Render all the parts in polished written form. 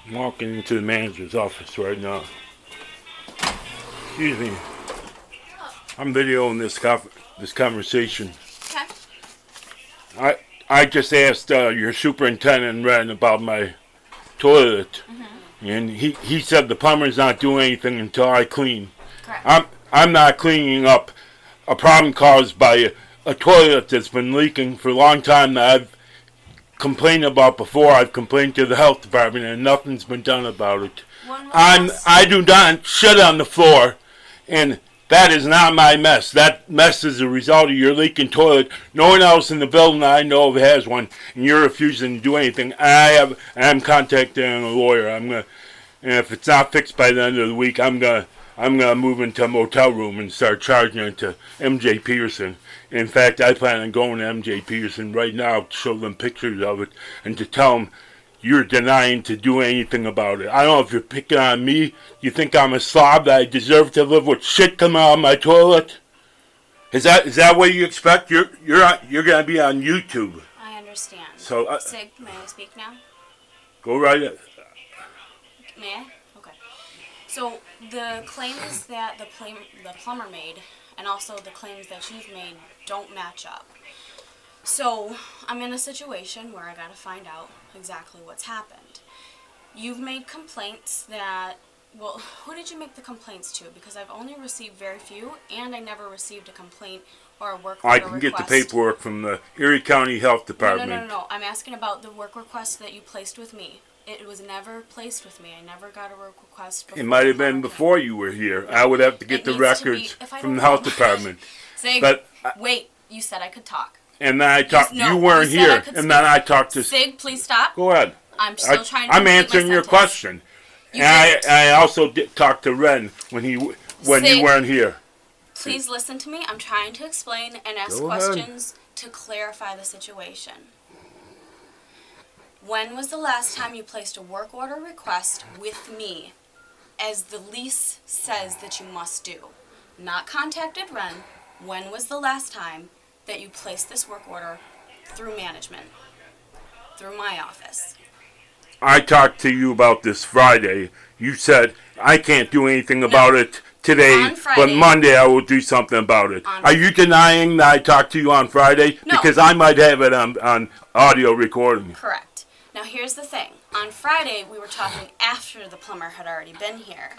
I'm walking into the manager's office right now. Excuse me. I'm videoing this conversation. Okay. I just asked your superintendent, Ren, about my toilet, and he said the plumber's not doing anything until I clean. Correct. I'm not cleaning up a problem caused by a toilet that's been leaking for a long time that I've complained about before. I've complained to the health department and nothing's been done about it. I do not shit on the floor, and that is not my mess. That mess is a result of your leaking toilet. No one else in the building I know of has one, and you're refusing to do anything. I'm contacting a lawyer. And if it's not fixed by the end of the week, I'm gonna move into a motel room and start charging it to MJ Peterson. In fact, I plan on going to MJ Peterson right now to show them pictures of it and to tell them you're denying to do anything about it. I don't know if you're picking on me. You think I'm a slob that I deserve to live with shit coming out of my toilet? Is that what you expect? You're gonna be on YouTube. I understand. So Sig, may I speak now? Go right ahead. May I? Okay. So the claims that the plumber made and also the claims that you've made don't match up. So I'm in a situation where I got to find out exactly what's happened. You've made complaints that, well, who did you make the complaints to? Because I've only received very few, and I never received a complaint or a work order I can request. get the paperwork from the Erie County Health Department. No. I'm asking about the work request that you placed with me. It was never placed with me. I never got a work request before. It might have been before you were here. I would have to get the records from the health department. Sig, wait, you said I could talk. And then I talked. You weren't here, and then I talked to. Sig, please stop. Go ahead. I'm still trying to. I'm answering your question. And I also did talk to Ren when you weren't here. Please listen to me. I'm trying to explain and ask questions to clarify the situation. When was the last time you placed a work order request with me, as the lease says that you must do? Not contacted Ren. When was the last time that you placed this work order through management, through my office? I talked to you about this Friday. You said, I can't do anything about it today, but Monday I will do something about it. Are you denying that I talked to you on Friday? No. Because I might have it on audio recording. Correct. Now here's the thing. On Friday we were talking after the plumber had already been here.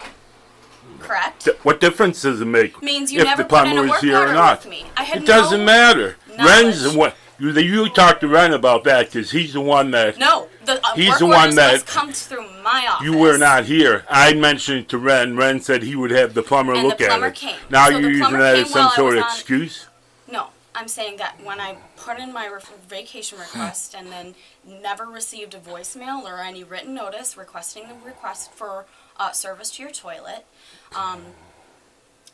Correct? What difference does it make? Means you if never the plumber put in a work is here order or not? with me. I had it doesn't matter. Knowledge. Ren's what you talked to Ren about that because he's the one that. No, he's work the one that comes through my office. You were not here. I mentioned it to Ren. Ren said he would have the plumber and look the plumber at it. Came. Now so you're using that as some sort of excuse. No, I'm saying that when I put in my vacation request and then never received a voicemail or any written notice requesting the request for service to your toilet,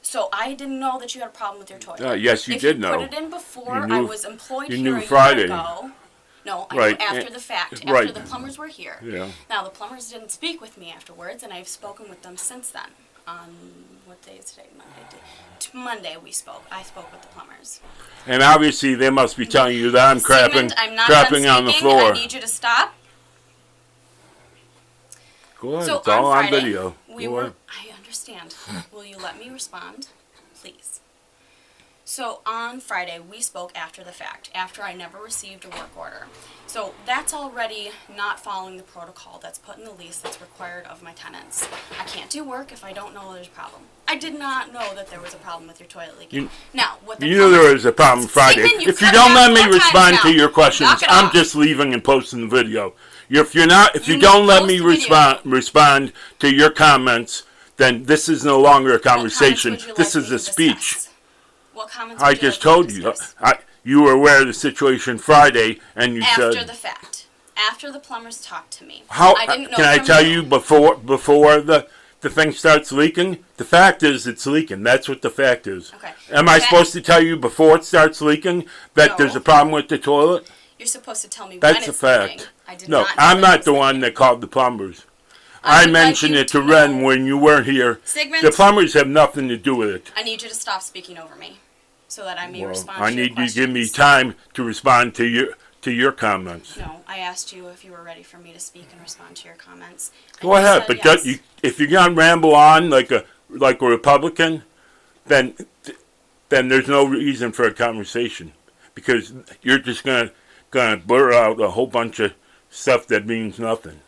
so I didn't know that you had a problem with your toilet. Yes, you did know. If you put it in before I was employed you here knew a Friday. year ago. No, I knew after the fact, after the plumbers were here. Yeah. Now, the plumbers didn't speak with me afterwards, and I've spoken with them since then. On, what day is today? Monday we spoke. I spoke with the plumbers. And obviously they must be telling you that I'm crapping on the floor. I need you to stop. Go ahead, So it's all on on Friday, video. I understand. Will you let me respond? Please. So on Friday, we spoke after the fact, after I never received a work order. So that's already not following the protocol that's put in the lease that's required of my tenants. I can't do work if I don't know there's a problem. I did not know that there was a problem with your toilet leaking. You knew there was a problem Friday. If you don't let me respond to your questions, I'm just leaving and posting the video. If you don't let me respond to your comments, then this is no longer a conversation. This is a speech. What comments I just told you. You were aware of the situation Friday, and you said after the fact, after the plumbers talked to me. How I didn't know can I tell you before the thing starts leaking? The fact is it's leaking. That's what the fact is. Okay. Am I supposed to tell you before it starts leaking that there's a problem with the toilet? You're supposed to tell me when it's a fact. leaking. I did No, not I'm not the one that called the plumbers. I mentioned it to Ren when you weren't here. Sigmund, the plumbers have nothing to do with it. I need you to stop speaking over me so that I may respond I to your need you to give me time to respond to to your comments. No, I asked you if you were ready for me to speak and respond to your comments. Go ahead, but yes. if you're gonna ramble on like a Republican, then there's no reason for a conversation, because you're just gonna blur out a whole bunch of stuff that means nothing.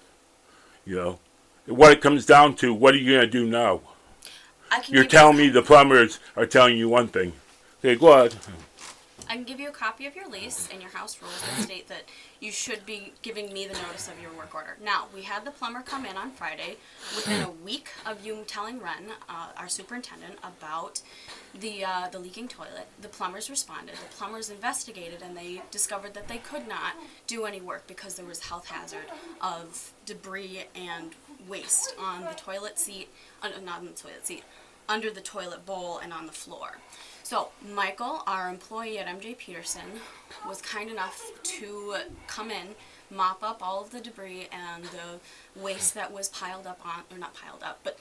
You know, what it comes down to, what are you gonna do now? You're telling me the plumbers are telling you one thing. Okay, go ahead. I can give you a copy of your lease and your house rules that state that you should be giving me the notice of your work order. Now, we had the plumber come in on Friday. Within a week of you telling Ren, our superintendent, about the leaking toilet, the plumbers responded. The plumbers investigated, and they discovered that they could not do any work because there was health hazard of debris and waste on the toilet seat, not on the toilet seat, under the toilet bowl and on the floor. So Michael, our employee at MJ Peterson, was kind enough to come in, mop up all of the debris and the waste that was piled up on, or not piled up, but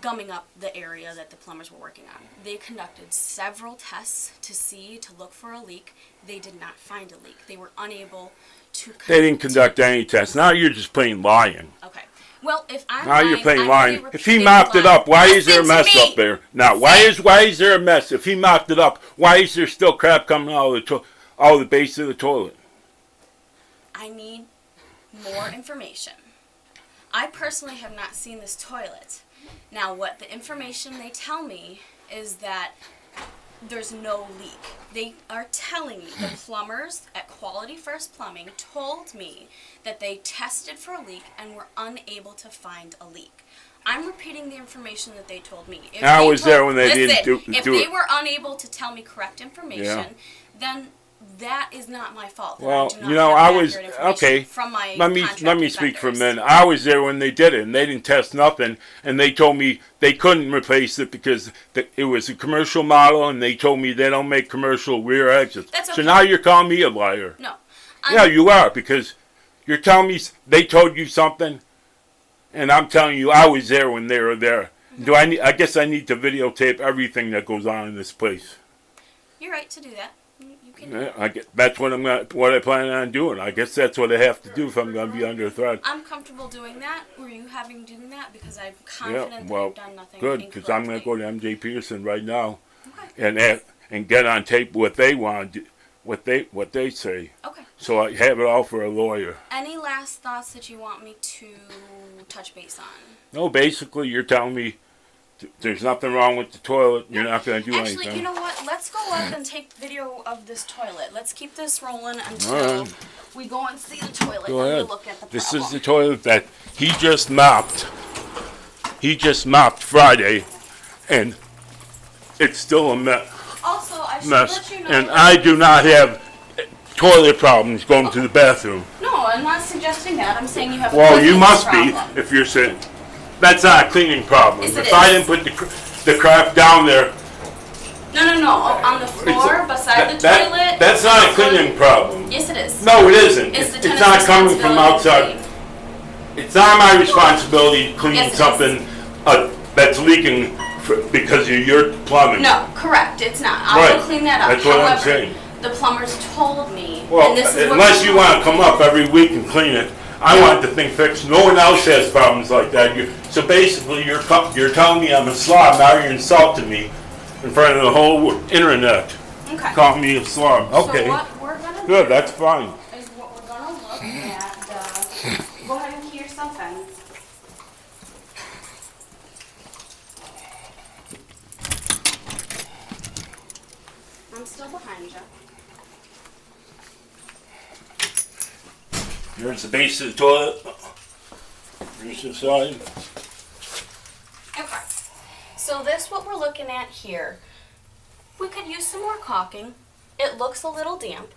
gumming up the area that the plumbers were working on. They conducted several tests to look for a leak. They did not find a leak. They were unable to... They didn't conduct any tests. Now you're just plain lying. Okay. Well, if I'm now you're playing lying. If he mopped it up, why is there a mess up there? Now, why is there a mess? If he mopped it up, why is there still crap coming out of the base of the toilet? I need more information. I personally have not seen this toilet. Now, what the information they tell me is that there's no leak. They are telling me, the plumbers at Quality First Plumbing told me that they tested for a leak and were unable to find a leak. I'm repeating the information that they told me. I was there when they didn't do it. If they were unable to tell me correct information, then that is not my fault. Well, you know, I was okay. From my let me speak for a minute. I was there when they did it, and they didn't test nothing, and they told me they couldn't replace it because it was a commercial model, and they told me they don't make commercial rear exits. That's okay. So now you're calling me a liar. No. Yeah, you are, because you're telling me they told you something, and I'm telling you I was there when they were there. Mm-hmm. I guess I need to videotape everything that goes on in this place. You're right to do that. That's what I plan on doing. I guess that's what I have to do if I'm going to be under threat. I'm comfortable doing that. Were you doing that? Because I'm confident that you've done nothing good, because I'm going to go to MJ Peterson right now, okay, and get on tape what they want, what they say. Okay. So I have it all for a lawyer. Any last thoughts that you want me to touch base on? No, basically you're telling me there's nothing wrong with the toilet. You're not going to do anything. Actually, you know what? Let's go up and take video of this toilet. Let's keep this rolling until we go and see the toilet and we look at the problem. This is the toilet that he just mopped. He just mopped Friday, and it's still a mess. Also, I should let you know. And I do not have toilet problems going to the bathroom. No, I'm not suggesting that. I'm saying you have. Well, you must be if you're saying. That's not a cleaning problem. Yes, if I didn't put the crap down there. No. On the floor beside the toilet. That's not a cleaning problem. Yes, it is. No, it isn't. It's not coming from outside. It's not my responsibility to clean something that's leaking because of your plumbing. No, correct. It's not. I will clean that up. That's what I'm saying. The plumbers told me. Well, and this is unless you want to come up every week and clean it. I want the thing fixed. No one else has problems like that. So basically, you're telling me I'm a slob. Now you're insulting me in front of the whole internet. Okay. Calling me a slob. Okay. So what we're gonna Good. do That's fine. Is what we're gonna look at. Go ahead and key yourself in. I'm still behind you. Here's the base of the toilet. Here's the side. Okay. So this, what we're looking at here, we could use some more caulking. It looks a little damp.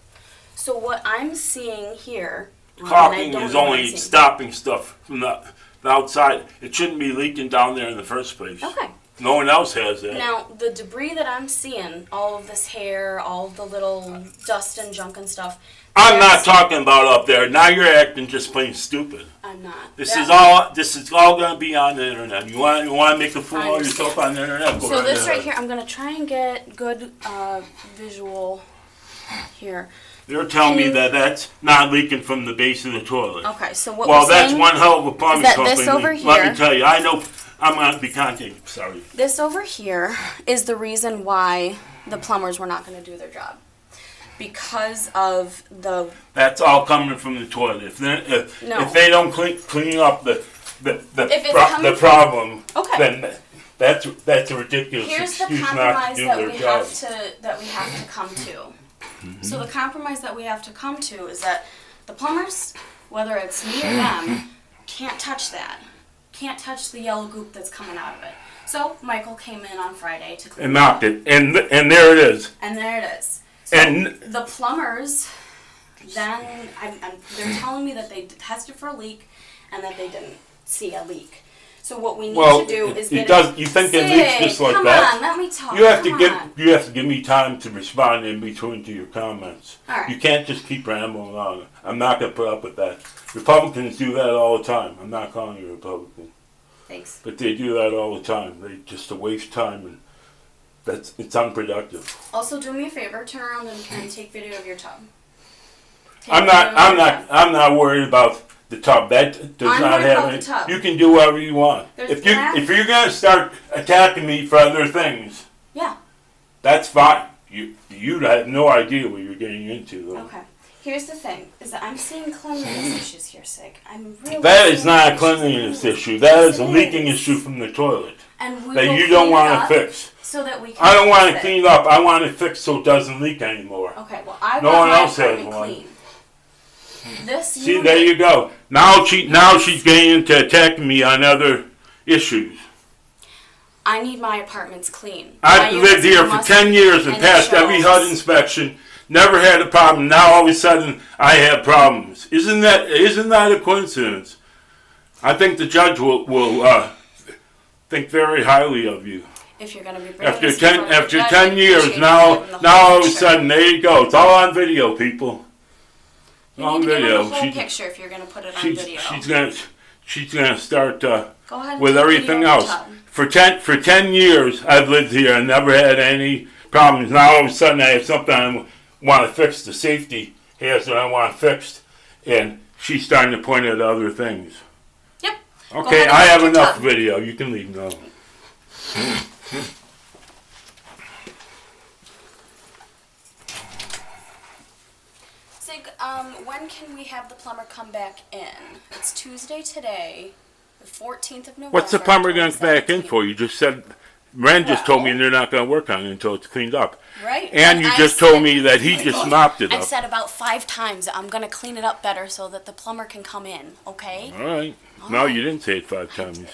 So what I'm seeing here... Caulking is only stopping stuff from the outside. It shouldn't be leaking down there in the first place. Okay. No one else has that. Now, the debris that I'm seeing, all of this hair, all of the little dust and junk and stuff... I'm not talking about up there. Now you're acting just plain stupid. I'm not. This is all going to be on the internet. You want to make a fool of yourself on the internet? So this right here, I'm going to try and get good visual here. They're telling me that that's not leaking from the base of the toilet. Okay, so what well, we're that's saying one hell of a plumbing is that company. this over here, let me tell you, I know I'm going to be contacted. Sorry. This over here is the reason why the plumbers were not going to do their job. Because of the... That's all coming from the toilet. If they don't clean up the problem, okay, then that's a ridiculous Here's excuse the not to do their job. that we have to come to. So the compromise that we have to come to is that the plumbers, whether it's me or them, can't touch that. Can't touch the yellow goop that's coming out of it. So Michael came in on Friday to clean and knocked it, and there it is. And there it is. So and the plumbers, then they're telling me that they tested for a leak and that they didn't see a leak. So what we need to do is get it. You think it leaks just like that? Come on, let me talk. You have to give me time to respond in between to your comments. All right. You can't just keep rambling on. I'm not going to put up with that. Republicans do that all the time. I'm not calling you a Republican. Thanks. But they do that all the time. They just waste time, and it's unproductive. Also, do me a favor. Turn around and take video of your tub. I'm not worried about the tub. That does not have any. You can do whatever you want. If you're going to start attacking me for other things, yeah, that's fine. You have no idea what you're getting into, though. Okay. Here's the thing: is that I'm seeing cleanliness issues here, Sig. I'm really. That is not a cleanliness issue. That is a leaking issue from the toilet that you don't want to fix. So that we can. I don't want to clean it up. I want it fixed so it doesn't leak anymore. Okay. Well, I no want one else my has one. clean. This See, unit, there you go. Now she's getting into attacking me on other issues. I need my apartments clean. I've lived here for 10 years and passed every HUD inspection. Never had a problem. Now all of a sudden I have problems. Isn't that a coincidence? I think the judge will think very highly of you. If you're going to be after 10 years, now all of a sudden there you go. It's all on video, people. You need to give them the whole picture if you're going to put it on video. She's gonna start Go ahead with everything else. For 10 years I've lived here and never had any problems. Now all of a sudden I have something I want to fix. The safety hazard I want fixed, and she's starting to point at other things. Yep. Okay, I have enough video. You can leave now. When can we have the plumber come back in? It's Tuesday today, the 14th of November. What's the plumber going to come back in for? You just said, Ren just told me they're not going to work on it until it's cleaned up. Right. And you just told me that he just mopped it up. I said about 5 times I'm going to clean it up better so that the plumber can come in, okay? All right. No, you didn't say it 5 times.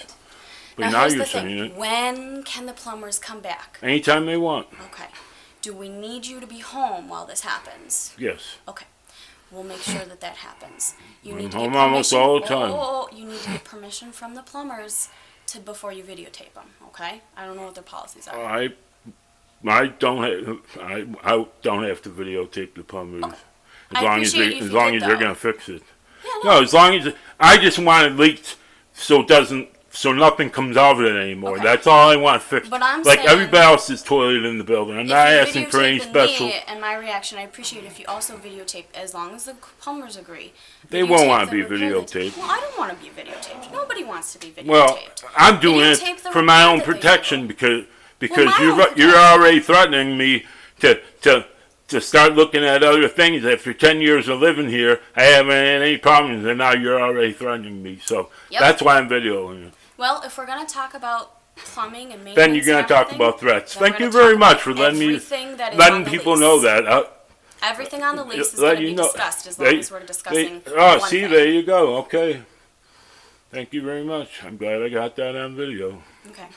But now you're saying it. When can the plumbers come back? Anytime they want. Okay. Do we need you to be home while this happens? Yes. Okay. We'll make sure that happens. You need to home almost all the time. You need to get permission from the plumbers before you videotape them. Okay? I don't know what their policies are. I don't have to videotape the plumbers as long as they're going to fix it. Yeah, no, as long as I just want it leaked so nothing comes out of it anymore. Okay. That's all I want fixed. But I'm like saying, everybody else's toilet in the building. I'm not asking for any special. And my reaction, I appreciate if you also videotape, as long as the plumbers agree. They won't want to be videotaped. Well, I don't want to be videotaped. Nobody wants to be videotaped. Well, I'm doing it for my own protection because you're already threatening me to start looking at other things. After 10 years of living here, I haven't had any problems, and now you're already threatening me. So that's why I'm videoing it. Well, if we're going to talk about plumbing and maintenance, then you're going to talk about threats. Thank you very much for letting people know that. Everything on the lease is going to be discussed as long as we're discussing see, there you go. Okay. Thank you very much. I'm glad I got that on video. Okay.